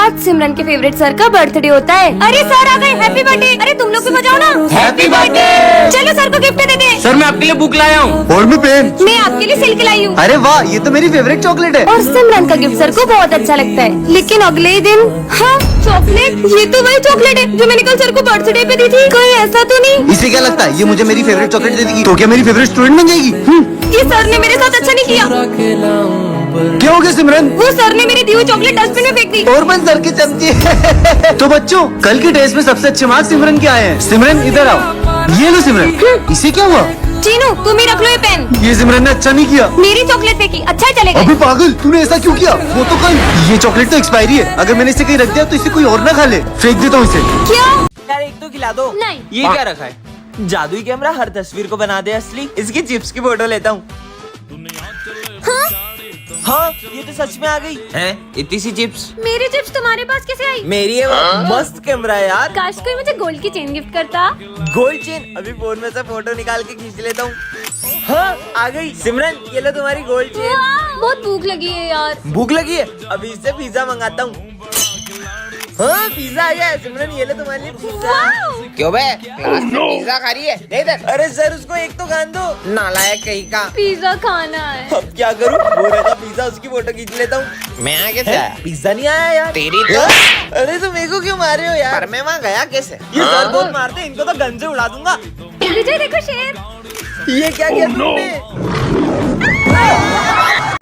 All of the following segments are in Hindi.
आज सिमरन के फेवरेट सर का बर्थडे होता है। अरे सर आ गए, हैप्पी बर्थडे। अरे तुम लोग भी बजाओ ना, हैप्पी बर्थडे। चलो सर को गिफ्ट दे दे। सर मैं आपके लिए बुक लाया हूँ। और भी पेन। मैं आपके लिए सिल्क लाई हूँ। अरे वाह, ये तो मेरी फेवरेट चॉकलेट है। और सिमरन का गिफ्ट सर को बहुत अच्छा लगता है। लेकिन अगले ही दिन, हाँ चॉकलेट, ये तो वही चॉकलेट है जो मैंने कल सर को बर्थडे पे दी थी। कोई ऐसा तो नहीं? इसे क्या लगता है ये मुझे मेरी फेवरेट चॉकलेट दे देगी तो क्या मेरी फेवरेट स्टूडेंट बन जाएगी? ये सर ने मेरे साथ अच्छा नहीं किया। क्या हो गया सिमरन? वो सर ने मेरी दी हुई चॉकलेट डस्टबिन में फेंक दी। और बन सर के चमचे। तो बच्चों, कल के टेस्ट में सबसे अच्छे मार्क्स सिमरन के आए हैं। सिमरन इधर आओ। ये लो सिमरन। इसे क्या हुआ? चीनू तुम ही रख लो ये पेन। ये सिमरन ने अच्छा नहीं किया। मेरी चॉकलेट फेंकी, अच्छा चलेगा। अबे पागल, तूने ऐसा क्यों किया? वो तो कल, ये चॉकलेट तो एक्सपायरी है। अगर मैंने इसे कहीं रख दिया तो इसे कोई और ना खा ले। फेंक देता हूँ इसे। क्या? यार एक तो खिला दो। नहीं। ये क्या रखा है? जादुई कैमरा हर तस्वीर को बना दे असली। इसकी चिप्स की फोटो लेता हूँ। हाँ ये तो सच में आ गई है। इतनी सी चिप्स मेरी चिप्स तुम्हारे पास कैसे आई? मेरी है वो। मस्त कैमरा है यार। काश कोई मुझे गोल्ड की चेन गिफ्ट करता। गोल्ड चेन अभी फोन में से फोटो निकाल के खींच लेता हूँ। हाँ आ गई सिमरन, ये लो तुम्हारी गोल्ड चेन। बहुत भूख लगी है यार। भूख लगी है? अभी इससे पिज्जा मंगाता हूँ। हाँ पिज्जा आ गया है। सिमरन ये लो तुम्हारे लिए पिज्जा। क्यों बे? क्लास में पिज्जा खा रही है? दे इधर। अरे सर उसको एक तो खान दो। नालायक कहीं का। पिज्जा खाना है। अब क्या करूँ? वो रहा पिज्जा, उसकी फोटो खींच लेता हूँ। मैं आगे से आया। पिज्जा नहीं आया यार। तेरी तो। अरे तुम मेरे को क्यों मार रहे हो यार? पर मैं वहाँ गया कैसे? ये सर बहुत मारते हैं, इनको तो गन से उड़ा दूंगा। विजय देखो शेर। ये क्या किया तुमने?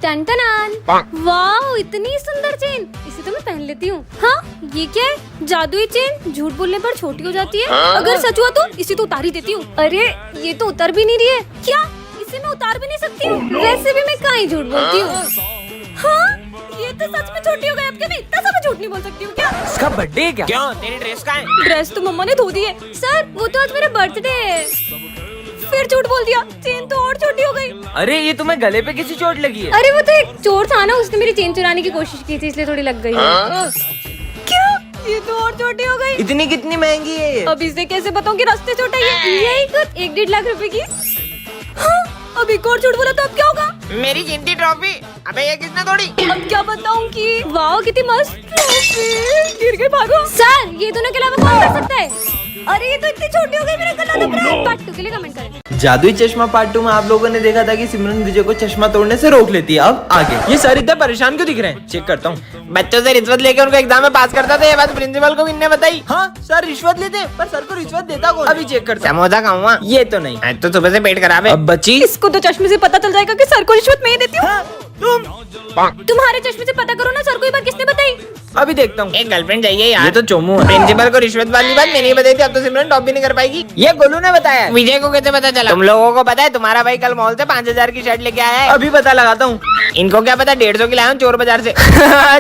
टन-टनान। वाह इतनी सुंदर चेन, इसे तो मैं पहन लेती हूँ। हाँ ये क्या है? जादुई चेन झूठ बोलने पर छोटी हो जाती है। अगर सच हुआ तो इसे तो उतार ही देती हूँ। अरे ये तो उतर भी नहीं रही है। क्या इसे मैं उतार भी नहीं सकती हूँ? वैसे भी मैं कहाँ ही झूठ बोलती हूँ। हाँ ये तो सच में छोटी हो गई। अब क्या मैं इतना सा झूठ नहीं बोल सकती हूँ क्या? इसका बर्थडे है क्या? क्यों? तेरी ड्रेस कहाँ है? ड्रेस तो मम्मा ने धो दी है। सर वो तो आज मेरा बर्थडे है। फिर झूठ बोल दिया, चेन तो और छोटी हो गई। अरे ये तुम्हें गले पे किसी चोट लगी है? अरे वो तो एक चोर था ना, उसने मेरी चेन चुराने की कोशिश की थी, इसलिए थोड़ी लग गई। क्या? ये तो और छोटी हो गई। इतनी कितनी महंगी है ये? अब इसे कैसे बताऊं कि रास्ते छोटा है? यही कुछ 1-1.5 लाख रुपए की। हाँ, अब एक और झूठ बोला तो अब क्या होगा? मेरी गिनती ट्रॉफी। अबे ये किसने तोड़ी? अब क्या बताऊं कि वाह कितनी मस्त ट्रॉफी। गिर गई, भागो। सर ये दोनों के अलावा कौन कर सकता है? अरे ये तो इतनी छोटी हो गई, मेरा गला दब रहा है। पार्ट 2 के लिए कमेंट करें। जादुई चश्मा पार्ट 2 में आप लोगों ने देखा था कि सिमरन विजय को चश्मा तोड़ने से रोक लेती है। अब आगे ये सर इतना परेशान क्यों दिख रहे हैं? चेक करता हूँ। बच्चों से रिश्वत लेके उनको एग्जाम में पास करता था, ये बात प्रिंसिपल को भी ने बताई। हाँ सर रिश्वत लेते हैं, पर सर को रिश्वत देता कौन? अभी चेक करता हूँ। समोसा खाऊंगा। ये तो नहीं। आज तो सुबह से पेट खराब है। अब बची इसको तो चश्मे से पता चल जाएगा कि सर को रिश्वत मैं ही देती हूँ। हाँ, तुम तुम्हारे चश्मे से पता करो ना, सर को ये बात किसने बताई? अभी देखता हूँ। एक गर्लफ्रेंड चाहिए यार। ये तो चोमू है। प्रिंसिपल को रिश्वत वाली बात मैंने नहीं बताई थी। अब तो सिमरन टॉप भी नहीं कर पाएगी। ये गोलू ने बताया। विजय को कैसे पता चला? तुम लोगों को पता है तुम्हारा भाई कल मॉल से 5000 की शर्ट लेके आया है। अभी पता लगाता हूँ। इनको क्या पता 150 की लाया हूँ चोर बाजार से।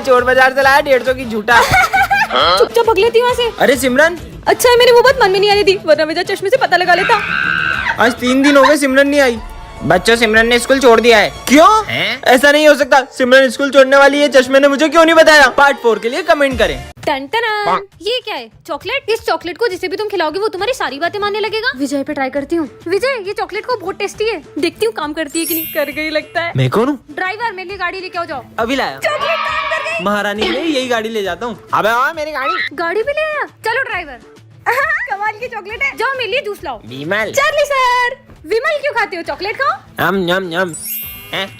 चोर बाजार से लाया 150 की झूठा। चुपचाप भग लेती वहाँ से। अरे सिमरन अच्छा है मेरी वो बात मन में नहीं आने दी, वरना मेरा चश्मे से पता लगा लेता। आज 3 दिन हो गए सिमरन नहीं आई। बच्चों सिमरन ने स्कूल छोड़ दिया है। क्यों? हैं? ऐसा नहीं हो सकता। सिमरन स्कूल छोड़ने वाली है, चश्मे ने मुझे क्यों नहीं बताया? पार्ट 4 के लिए कमेंट करें। टन-टन। ये क्या है? चॉकलेट। इस चॉकलेट को जिसे भी तुम खिलाओगे वो तुम्हारी सारी बातें मानने लगेगा। विजय पे ट्राई करती हूँ। विजय ये चॉकलेट को बहुत टेस्टी है, देखती हूँ काम करती है कि नहीं। कर गई लगता है। मैं कौन हूँ? ड्राइवर मेरे लिए गाड़ी लेके आओ जाओ। अभी लाया। चॉकलेट काम कर गई। महारानी ने यही गाड़ी ले जाता हूँ। अबे हाँ मेरी गाड़ी। गाड़ी भी ले आया। चलो ड्राइवर। कमाल की चॉकलेट है, जाओ मेरे लिए जूस लाओ। विमल। Charlie sir. विमल क्यों खाते हो? चॉकलेट खाओ। यम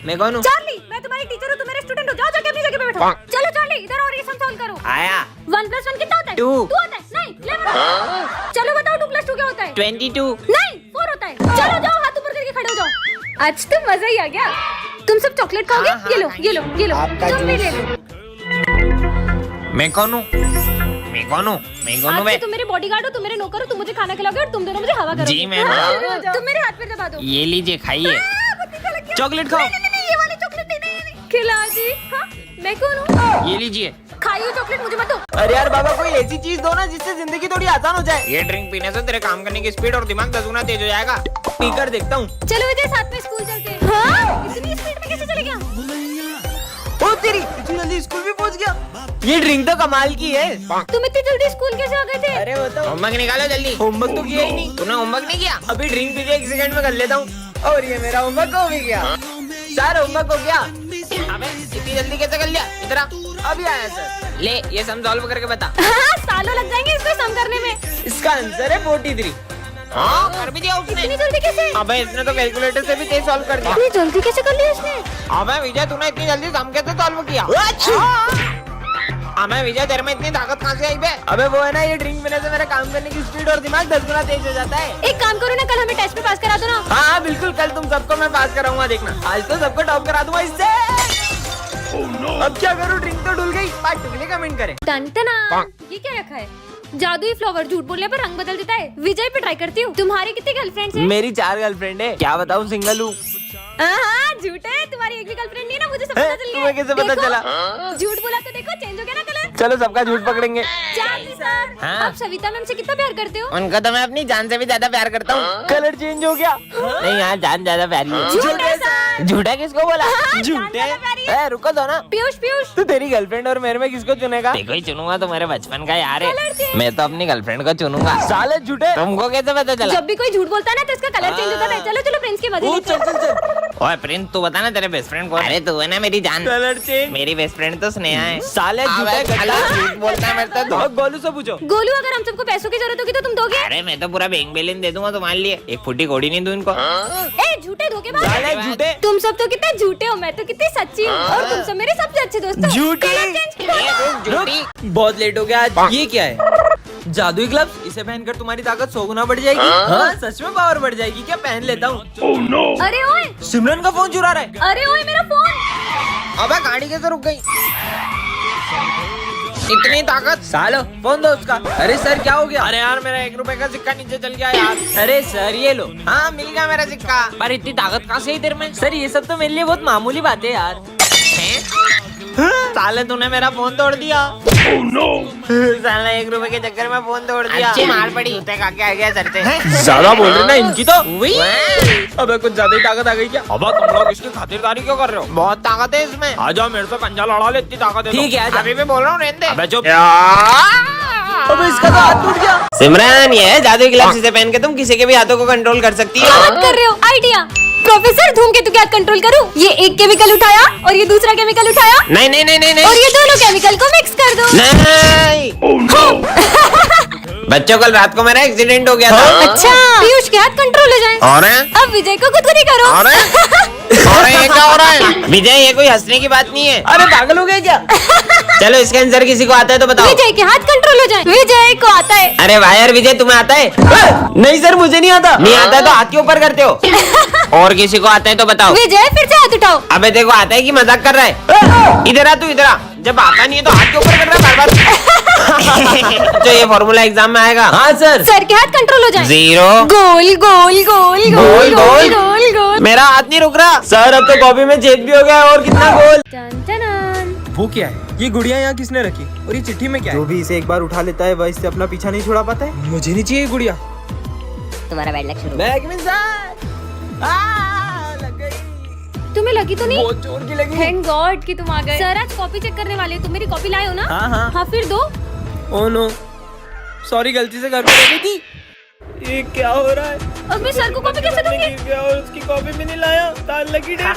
मैं कौन हूँ? चार्ली मैं तुम्हारी टीचर हूँ, तुम मेरे स्टूडेंट हो, जाओ जाके अपनी जगह पे बैठो। चलो चार्ली इधर और ये सम सॉल्व करो। आया 1 + 1 कितना होता है? 2 होता है। नहीं 11। चलो बताओ 2 + 2 क्या होता है? 22। नहीं 4 होता है। चलो जाओ हाथ ऊपर करके खड़े हो जाओ। आज तो मजा ही आ गया। तुम सब चॉकलेट खाओगे? हाँ, ये लो ये लो ये लो, आपका तुम भी जूस। ले लो। मैं कौन हूँ? मैं कौन हूँ? मैं कौन हूँ? आज मैं से तुम मेरे बॉडीगार्ड हो, तुम मेरे नौकर हो, तुम मुझे खाना खिलाओगे और तुम दोनों मुझे हवा करोगे। जी, मैम। तुम मेरे हाथ पे दबा दो। ये लीजिए खाइए। चॉकलेट खाओ। नहीं ये वाली चॉकलेट नहीं। खिला जी। हाँ मैं कौन हूँ? ये लीजिए। खाई हुई चॉकलेट मुझे मत दो। अरे यार बाबा कोई ऐसी चीज दो ना जिससे जिंदगी थोड़ी आसान हो जाए। ये ड्रिंक पीने से तेरे काम करने की स्पीड और दिमाग 10 गुना तेज हो जाएगा। पीकर देखता हूँ। चलो विजय साथ में स्कूल चलते हैं। हाँ इतनी स्पीड में कैसे चले गया? ओ तेरी इतनी जल्दी स्कूल भी पहुँच गया। ये ड्रिंक तो कमाल की है। तुम इतनी जल्दी स्कूल कैसे आ गए थे? अरे वो तो होमवर्क निकालो जल्दी। होमवर्क तो किया ही नहीं। तूने होमवर्क नहीं किया? अभी ड्रिंक पी के 1 सेकंड में कर लेता हूँ। और ये मेरा होमवर्क हो भी गया। सर होमवर्क हो गया। अबे इतनी जल्दी कैसे कर लिया? इधर आ। अभी आया सर। ले ये सम सॉल्व करके बता। सालों लग जाएंगे इसको सम करने में। इसका आंसर है 43। हाँ कर भी दिया उसने। इतनी जल्दी कैसे? अबे इसने तो कैलकुलेटर से भी तेज सॉल्व कर दिया। इतनी जल्दी कैसे कर लिया इसने? अबे विजय तूने इतनी जल्दी सम कैसे सॉल्व किया? अबे विजय तेरे में इतनी ताकत कहाँ से आई बे? अबे वो है ना, ये ड्रिंक पीने से मेरे काम करने की स्पीड और दिमाग 10 गुना तेज हो जाता है। एक काम करो ना, कल हमें टेस्ट में पास करा दो ना। हाँ बिल्कुल, कल तुम सबको मैं पास कराऊंगा, देखना। आज तो सबको टॉप करा दूंगा इससे। अब क्या करूँ, ड्रिंक तो डुल गई। पार्ट 2 के लिए कमेंट करें। टन ये क्या रखा है? जादुई फ्लावर झूठ बोलने पर रंग बदल देता है। विजय पे ट्राई करती हूँ। तुम्हारी कितनी गर्लफ्रेंड्स हैं? मेरी 4 गर्लफ्रेंड है, क्या बताऊँ, सिंगल हूँ। हाँ झूठ है, तुम्हारी एक भी गर्लफ्रेंड नहीं है ना, मुझे सब पता चल गया। तुम्हें कैसे पता देखो, चला? झूठ बोला तो देखो चेंज हो गया ना कलर। चलो सबका झूठ पकड़ेंगे। चांदी सर, हाँ? आप सविता मैम से कितना प्यार करते हो? उनको तो मैं अपनी जान से भी ज्यादा प्यार करता हूँ। कलर चेंज हो गया। नहीं यार, जान ज्यादा प्यारी है। झूठ है सर। झूठा किसको बोला? हाँ, झूठे? जान ज्यादा प्यारी है। रुको तो ना, पीयूष पीयूष तू तेरी गर्लफ्रेंड और मेरे में किसको चुनेगा? देखो ही चुनूंगा तो मेरे बचपन का यार कलर है। चेंज। मैं तो अपनी गर्लफ्रेंड को चुनूंगा। साले झूठे। तुमको कैसे पता चला? जब भी कोई झूठ बोलता है ना तो इसका कलर चेंज होता है। चलो चलो प्रिंस के मजे लेते चल हैं। चल चल। ओए प्रिंस तू बता ना तेरे बेस्ट फ्रेंड कौन? अरे तू है ना मेरी जान। Colour change. मेरी बेस्ट फ्रेंड तो स्नेहा है। साले झूठे अबे, गड्ढा। झूठ बोलता है मेरे तो। अब गोलू से पूछो। गोलू, अगर हम सबको पैसों की जरूरत होगी तो तुम दोगे? अरे मैं तो पूरा बैंक बैलेंस दे दूंगा तुम्हारे लिए। एक फुटी कोड़ी नहीं दूं इनको। ए झूठे धोखेबाज। साले झूठे। तुम सब तो कितने झूठे हो, मैं तो कितनी सच्ची हूँ। और तुम सब मेरे सबसे अच्छे दोस्त हो। झूठी। कलर चेंज करो। झूठी। बहुत लेट हो गया आज। ये क्या है? जादुई ग्लव्स, इसे पहनकर तुम्हारी ताकत 100 गुना बढ़ जाएगी। हाँ सच में पावर बढ़ जाएगी क्या? पहन लेता हूँ। अरे ओए, सिमरन का फोन चुरा रहा है। अरे ओए मेरा फोन। अबे गाड़ी कैसे रुक गई? इतनी ताकत? सालो फोन दो उसका। अरे सर क्या हो गया? अरे यार मेरा 1 रुपए का सिक्का नीचे चल गया यार। अरे सर ये लो। हाँ मिल गया मेरा सिक्का। पर इतनी ताकत कहाँ से आई तेरे में? सर ये सब तो मेरे लिए बहुत मामूली बात है यार। साले तूने मेरा फोन तोड़ दिया। साला 1 रुपए के चक्कर में फोन तोड़ दिया। अच्छी मार पड़ी। जूते खा के आ गया सर से। ज्यादा बोल रहे ना इनकी तो। वाह। अबे कुछ ज्यादा ही ताकत आ गई क्या? अब तुम लोग इसकी खातिरदारी क्यों कर रहे हो? बहुत ताकत है इसमें। आ जाओ मेरे से पंजा लड़ा ले, इतनी ताकत है। ठीक है, आजा। अभी मैं बोल रहा हूँ, रहने दे। अबे चुप। अबे इसका तो हाथ टूट गया। सिमरन ये है जादुई ग्लव्स, इसे पहन के तुम किसी के भी हाथों को कंट्रोल कर सकती क्या हो। बात कर रहे हो? आइडिया। प्रोफेसर धूमकेतु के हाथ कंट्रोल करूं? ये एक केमिकल उठाया और ये दूसरा केमिकल उठाया नहीं नहीं नहीं नहीं और नहीं ये दोनों केमिकल को मिक्स कर दो। नहीं। बच्चों कल रात को मेरा एक्सीडेंट हो गया था। अच्छा, पीयूष के हाथ कंट्रोल हो जाए। और अब विजय को खुद करो। और ये क्या हो रहा है? विजय ये कोई हंसने की बात नहीं है। अरे पागल हो गए क्या? चलो इसका आंसर किसी को आता है तो बताओ। विजय के हाथ कंट्रोल हो जाए। विजय को आता है। अरे वाह यार विजय, तुम्हें आता है? नहीं सर मुझे नहीं आता। नहीं आता तो हाथ के ऊपर करते हो। और किसी को आता है तो बताओ। विजय फिर से हाथ उठाओ। अबे देखो, आता है कि मजाक कर रहा है? इधर आ, तू इधर आ। जब आता नहीं है तो हाथ के ऊपर कर रहा है बार बार। तो ये फॉर्मूला एग्जाम में आएगा। हाँ सर। सर के हाथ कंट्रोल हो जाए। 0 गोल गोल गोल गोल गोल गोल गोल। मेरा हाथ नहीं रुक रहा। सर अब तो कॉपी में छेद भी हो गया और कितना गोल। Ton ton. वो क्या है? ये गुड़िया यहाँ किसने रखी? और ये चिट्ठी में क्या है? जो भी इसे एक बार उठा लेता है वह इससे अपना पीछा नहीं छुड़ा पाता है। मुझे नहीं चाहिए गुड़िया। तुम्हारा बैड लक शुरू। बैग लग गई। तुम्हें लगी तो नहीं? बहुत जोर की लगी। थैंक गॉड कि तुम आ गए। सर आज कॉपी चेक करने वाले हो, तुम मेरी कॉपी लाए हो ना? हाँ, हाँ। हाँ फिर दो। ओह नो, सॉरी गलती से घर पे रख गई थी। ये क्या हो रहा है? अब मैं सर को कॉपी कैसे दूंगी? गिर गया और उसकी कॉपी भी नहीं लाया। तार लगी डे।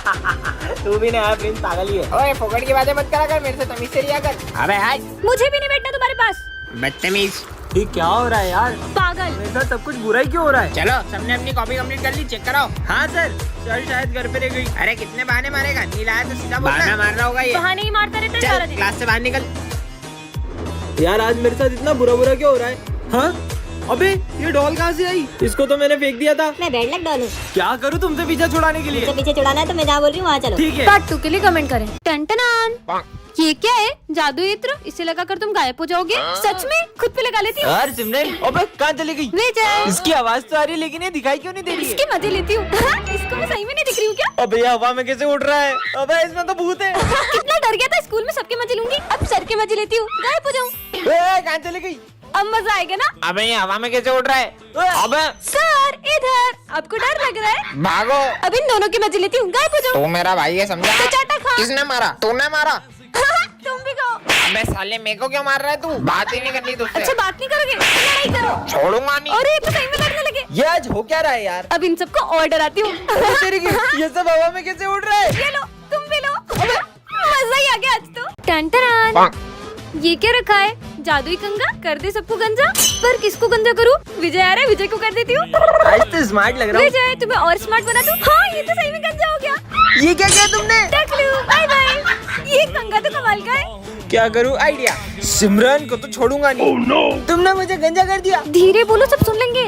तू भी नया प्रिंस पागल ही है। ओए फोकट की बातें मत करा कर, मेरे से तमीज से रिया कर। अबे हाय मुझे भी नहीं बैठना तुम्हारे पास। बदतमीज। ये क्या हो रहा है यार? पागल। मेरे साथ सब कुछ बुरा ही क्यों हो रहा है? चलो सबने अपनी कॉपी कंप्लीट कर ली, चेक कराओ। हाँ सर, सर शायद घर पे रह गई। अरे कितने बहाने मारेगा? नहीं लाया तो सीधा बोलना। बहाना मार रहा होगा ये। बहाने ही मारता रहता है सारा चल दिन। क्लास से बाहर निकल। यार आज मेरे साथ इतना बुरा बुरा क्यों हो रहा है? हाँ अबे ये डॉल कहाँ से आई? इसको तो मैंने फेंक दिया था। मैं बैड लक डॉल हूँ। क्या करूँ तुमसे पीछा छुड़ाने के तो लिए? पीछे छुड़ाना है तो मैं जहाँ बोल रही हूँ वहाँ चलो। ठीक है। पार्ट 2 के लिए कमेंट करें। टन ये क्या है? जादू यंत्र, इसे लगाकर तुम गायब हो जाओगे। सच में? खुद पे लगा लेती हूँ। यार सिमरन, अबे कहाँ चली गई? विजय, इसकी आवाज तो आ रही है लेकिन ये दिखाई क्यों नहीं दे रही है? इसके मजे लेती हूँ। इसको मैं सही में नहीं दिख रही हूँ क्या? अबे ये हवा में कैसे उड़ रहा है? अबे इसमें तो भूत है। कितना डर गया था, स्कूल में सबके मजे लूंगी, अब सर के मजे लेती हूँ। गायब हो जाऊँ, कहाँ चली गई? अब मजा आएगा ना? अबे ये हवा में कैसे उड़ रहा है? अबे सर इधर, आपको डर लग रहा है? भागो। अब इन दोनों के मजे लेती हूँ, गायब हो जाऊँ। तू मेरा भाई है समझा? तो चाटा खा। किसने मारा? तूने मारा? तुम भी खाओ। अबे साले मेरे को क्यों मार रहा है तू? बात ही नहीं करनी तुझसे। अच्छा बात नहीं करोगे? लड़ाई करो। छोड़ूंगा नहीं। और ये तो सही में लड़ने लगे। ये आज हो क्या रहा है यार? अब इन सबको और डराती हूँ। तेरी की, ये सब हवा में कैसे उड़ रहा है? ये लो, तुम भी लो। मजा ही आ गया आज तो। टन ये क्या रखा है? जादुई कंगा, कर दे सबको गंजा। पर किसको गंजा करूँ? विजय आ रहा है, विजय को कर देती हूँ। आज तो स्मार्ट लग रहा हूँ। विजय तुम्हें और स्मार्ट बना दूँ। हाँ ये तो सही में गंजा हो गया। ये क्या किया तुमने? टकलू बाय बाय। ये कंगा तो कमाल का है। क्या करूँ? आइडिया। सिमरन को तो छोड़ूंगा नहीं। तुमने मुझे गंजा कर दिया। धीरे बोलो, सब सुन लेंगे।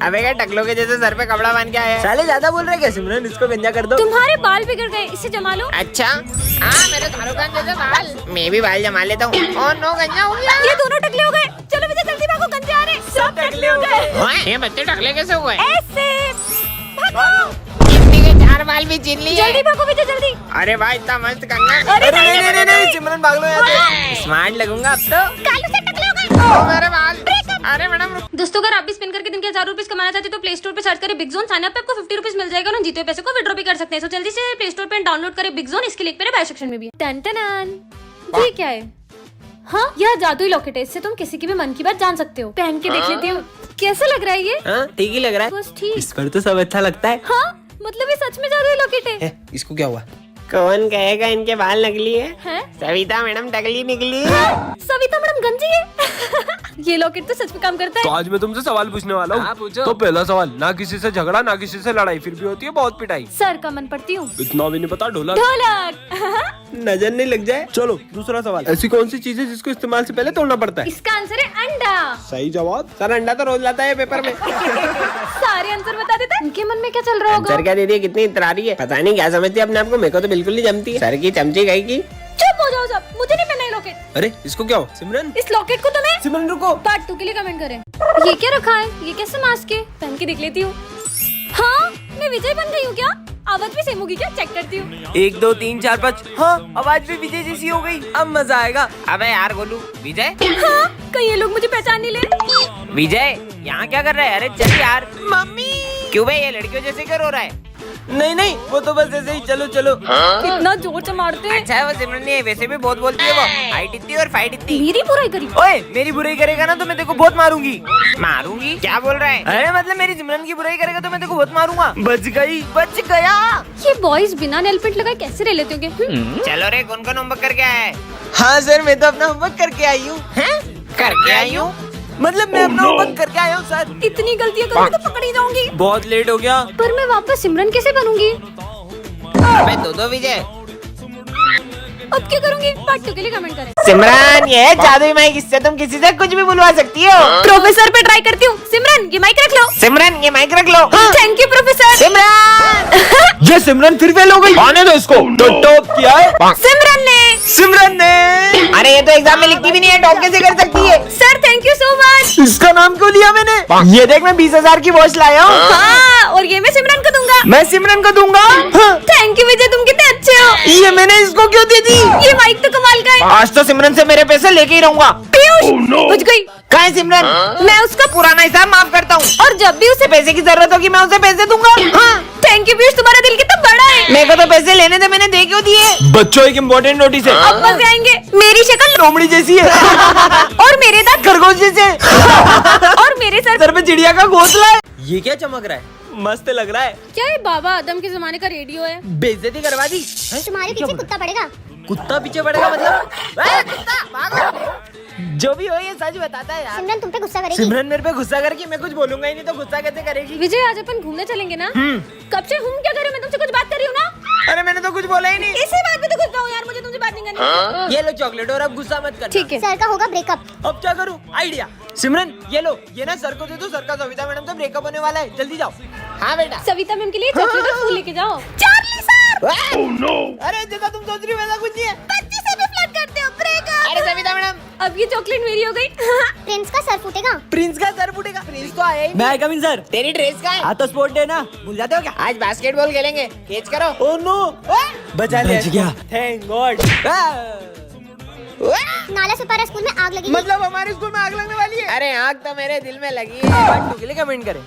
अबे क्या टकलो के जैसे सर पे कपड़ा बांध के आया है? साले ज्यादा बोल रहे क्या? सिमरन इसको गंजा कर दो। तुम्हारे बाल बिगड़ गए, इसे जमा लो। अच्छा हाँ मेरे शाहरुख खान जैसे बाल। मैं भी बाल जमा लेता हूँ। और नो गंजा हो गया। ये दोनों टकले हो गए। चलो विजय जल्दी भागो, गंजे आ रहे। सब टकले हो गए। ओए, ये बच्चे टकले कैसे हुए? ऐसे भागो। कितने के 4 बाल भी छीन लिए। जल्दी भागो विजय जल्दी। अरे भाई इतना मस्त कंगा। अरे नहीं, सिमरन भाग लो यहाँ से। स्मार्ट लगूंगा अब तो। कालू से टकले हो गए। मेरे बाल। अरे मैडम दोस्तों अगर आप भी स्पिन करके दिन के 1000 रुपीज कमाना चाहते हो तो प्ले स्टोर पे सर्च करें बिग जोन। साइन अप पे आपको 50 रुपीज मिल जाएगा और जीते हुए पैसे को विड्रॉ भी कर सकते हैं। तो जल्दी से प्ले स्टोर पे डाउनलोड करें बिग जोन। इसके लिंक मेरे बायो सेक्शन में भी है। टन ये क्या है? हाँ यह जादुई लॉकेट है, इससे तुम किसी की भी मन की बात जान सकते हो। पहन के देख लेती हूँ कैसा लग रहा है ये। हाँ ठीक ही लग रहा है। बस ठीक। इस पर तो सब अच्छा लगता है। हाँ मतलब ये सच में जादुई लॉकेट है। इसको क्या हुआ? कौन कहेगा इनके बाल नकली है? हैं? सविता मैडम टकली निकली। सविता मैडम गंजी है। ये लॉकेट तो सच में काम करता तो है। आज मैं तुमसे सवाल पूछने वाला हाँ, हूँ। पूछो। तो पहला सवाल, ना किसी से झगड़ा ना किसी से लड़ाई, फिर भी होती है बहुत पिटाई। सर का मन पड़ती हूँ। इतना भी नहीं पता ढोलक। ढोलक। नजर नहीं लग जाए। चलो दूसरा सवाल, ऐसी कौन सी चीज है जिसको इस्तेमाल से पहले तोड़ना पड़ता है? इसका आंसर है अंडा। सही जवाब। सर अंडा तो रोज लाता है पेपर में। सारे आंसर बता देता है। इनके मन में क्या चल रहा होगा? सर क्या दीदी है, कितनी इतरारी है। पता नहीं क्या समझती है अपने आप को। मेरे को तो बिल्कुल नहीं जमती है। सर की चमची गई की। चुप हो जाओ सब, मुझे नहीं पहनना ये लॉकेट। अरे इसको क्या हो? सिमरन इस लॉकेट को तुम्हें सिमरन रुको। पार्ट 2 के लिए कमेंट करें। ये क्या रखा है? ये कैसे मास्क है? पहन के देख लेती हूँ। हाँ मैं विजय बन गई हूँ क्या? आवाज भी सेम होगी क्या? चेक करती हूँ। 1 2 3 4 5। हाँ आवाज भी विजय जैसी हो गई। अब मजा आएगा। अबे यार गोलू। विजय हाँ कहीं ये लोग मुझे पहचान नहीं ले। विजय यहाँ क्या कर रहा है? अरे चल यार। मम्मी। क्यों भाई ये लड़कियों जैसे क्यों रो रहा है? नहीं वो तो बस ऐसे ही। चलो चलो। कितना जोर से मारते हैं। अच्छा है वो सिमरन नहीं है, वैसे भी बहुत बोलती है वो। हाइट इतनी और फाइट इतनी। मेरी बुराई करी। ओए मेरी बुराई करेगा ना तो मैं तेरे को बहुत मारूंगी। मारूंगी? क्या बोल रहा है? अरे मतलब मेरी सिमरन की बुराई करेगा तो मैं तेरे को बहुत मारूंगा। बच गया। ये बॉयज बिना नेल पेंट लगाए कैसे रह लेते होंगे? चलो रे कौन कौन होमवर्क करके आया है? हाँ सर मैं तो अपना होमवर्क करके आई हूँ। करके आई हूँ। मतलब मैं अपना होमवर्क करके आया हूँ सर। इतनी गलतियाँ करूँगी तो पकड़ी जाऊंगी। बहुत लेट हो गया। पर मैं वापस सिमरन कैसे बनूंगी? अबे दो विजय। अब क्या करूंगी? पार्ट 2 के लिए कमेंट करें। सिमरन ये जादुई माइक, इससे तुम किसी से कुछ भी बुलवा सकती हो। प्रोफेसर पे ट्राई करती हूँ। सिमरन ये माइक रख लो। सिमरन ये माइक रख लो। Thank you professor. सिमरन ये सिमरन फिर फेल हो गई। आने दो इसको। तो टॉप किया है। सिमरन ने। अरे ये तो एग्जाम में लिखती भी नहीं है, टॉप कैसे कर सकती है? Sir thank you so much. इसका नाम क्यों लिया मैंने? ये देख मैं 20,000 की वॉच लाया हूँ। हाँ और ये मैं सिमरन को दूंगा। मैं सिमरन को दूंगा। थैंक यू विजय, तुम कितने अच्छे हो। ये मैंने इसको क्यों दे दी? ये माइक तो कमाल का है। आज तो सिमरन से मेरे पैसे लेके ही रहूंगा। पीयूष बुझ गई। कहाँ है सिमरन? मैं उसका पुराना हिसाब माफ करता हूँ और जब भी उसे पैसे की जरूरत होगी मैं उसे पैसे दूंगा। हाँ थैंक यू पीयूष, तुम्हारा दिल कितना बड़ा है। मेरे को तो पैसे लेने थे, मैंने दे क्यों दिए? बच्चों एक इम्पोर्टेंट नोटिस है। अब मजे आएंगे। मेरी शक्ल लोमड़ी जैसी है। और मेरे दांत खरगोश जैसे। और मेरे सर सर पे चिड़िया का घोंसला है। ये क्या चमक रहा है? मस्त लग रहा है। क्या है? बाबा आदम के जमाने का रेडियो है। बेइज्जती करवा दी। तुम्हारे पीछे कुत्ता पड़ेगा। कुत्ता पीछे पड़ेगा मतलब? कुत्ता भागो। जो भी हो ये सच बताता है यार। सिमरन तुम पे गुस्सा करेगी। सिमरन मेरे पे गुस्सा करके मैं कुछ बोलूंगा ही नहीं तो गुस्सा कैसे करेगी? विजय आज अपन घूमने चलेंगे ना? कब से हम क्या करें? मैं तुमसे कुछ बात कर रही हूँ ना। अरे मैंने तो कुछ बोला ही नहीं। इसी बात पे तो गुस्सा हूँ यार, मुझे तुमसे बात नहीं करनी। ये लो चॉकलेट और अब गुस्सा मत करना। ठीक है। सर का होगा ब्रेकअप। अब क्या करूँ? आइडिया। सिमरन ये लो, ये ना सर को दे दो। सर का सविता मैडम से ब्रेकअप होने वाला है, जल्दी जाओ। हाँ बेटा। सविता मैम के लिए चॉकलेट और फूल लेके जाओ। Charlie sir. अरे जैसा तुम सोच रही हो वैसा कुछ नहीं है। बच्ची से भी फ्लर्ट करते हो। ब्रेकअप। अरे सविता मैडम अब ये चॉकलेट मेरी हो गई। प्रिंस का सर फूटेगा। प्रिंस का सर फूटेगा। प्रिंस तो आया ही नहीं। मैं कमिंग सर। तेरी ड्रेस का है? आज तो स्पोर्ट डे ना, भूल जाते हो क्या? आज बास्केटबॉल खेलेंगे, कैच करो। ओह नो, बचा लिया। बच गया। Thank God. नाला सुपारा स्कूल में आग लगेगी। मतलब हमारे स्कूल में आग लगने वाली है। अरे आग तो मेरे दिल में लगी है। पार्ट 2 के लिए कमेंट करें।